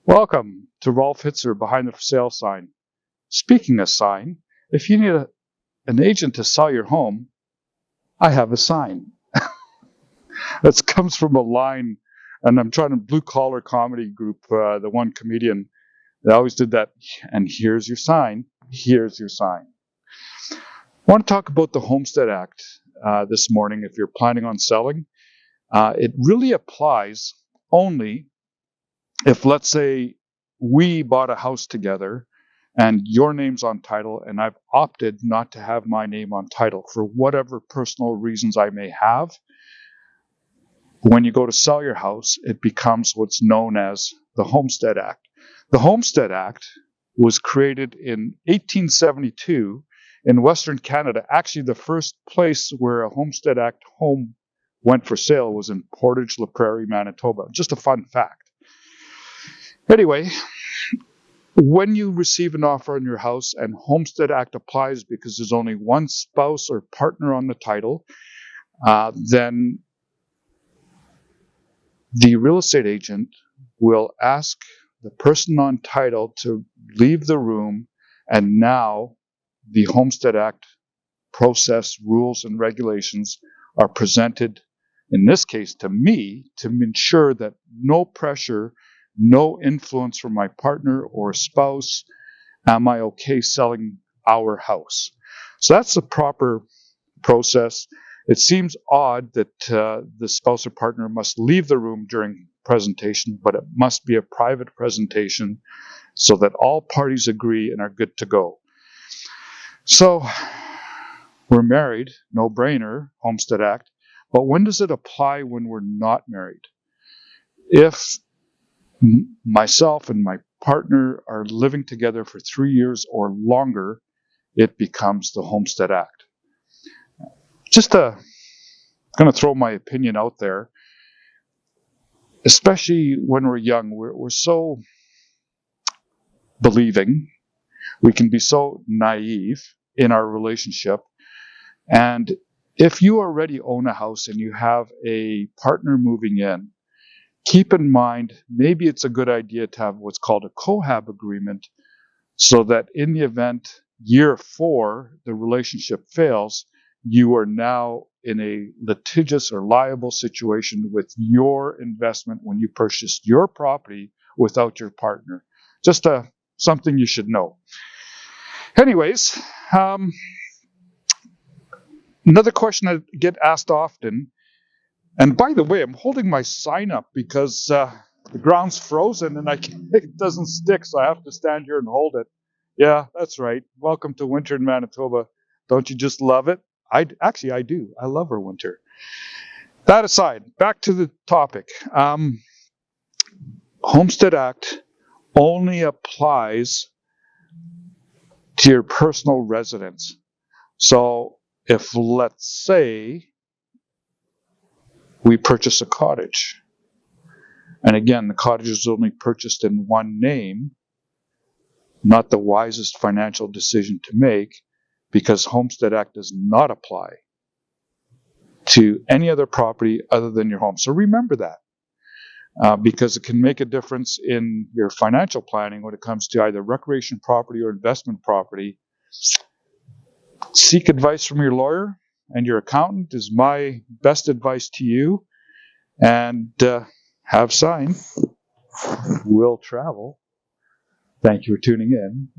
Welcome to Rolf Hitzer behind the for sale sign. Speaking of sign, if you need an agent to sell your home, I have a sign. That comes from a line, and I'm trying to blue collar comedy group, the one comedian, they always did that, and here's your sign, here's your sign. I want to talk about the Homestead Act this morning if you're planning on selling. It really applies only if, let's say, we bought a house together and your name's on title and I've opted not to have my name on title for whatever personal reasons I may have. When you go to sell your house, it becomes what's known as the Homestead Act. The Homestead Act was created in 1872 in Western Canada. Actually, the first place where a Homestead Act home went for sale was in Portage la Prairie, Manitoba. Just a fun fact. Anyway, when you receive an offer on your house and Homestead Act applies because there's only one spouse or partner on the title, then the real estate agent will ask the person on title to leave the room, and now the Homestead Act process, rules, and regulations are presented, in this case to me, to ensure that no pressure, no influence from my partner or spouse. Am I okay selling our house? So that's the proper process. It seems odd that the spouse or partner must leave the room during presentation, but it must be a private presentation so that all parties agree and are good to go. So we're married, no brainer, Homestead Act. But when does it apply when we're not married? If myself and my partner are living together for 3 years or longer, it becomes the Homestead Act. Just going to throw my opinion out there. Especially when we're young, we're so believing. We can be so naive in our relationship. And if you already own a house and you have a partner moving in, keep in mind, maybe it's a good idea to have what's called a cohab agreement so that in the event year 4, the relationship fails, you are now in a litigious or liable situation with your investment when you purchased your property without your partner. Just something you should know. Anyways, another question I get asked often, and by the way, I'm holding my sign up because the ground's frozen and it doesn't stick, so I have to stand here and hold it. Yeah, that's right. Welcome to winter in Manitoba. Don't you just love it? I do. I love our winter. That aside, back to the topic. Homestead Act only applies to your personal residence. So if, let's say, we purchase a cottage, and again, the cottage is only purchased in one name, not the wisest financial decision to make, because Homestead Act does not apply to any other property other than your home. So remember that, because it can make a difference in your financial planning when it comes to either recreation property or investment property. Seek advice from your lawyer and your accountant is my best advice to you. And have sign. Will travel. Thank you for tuning in.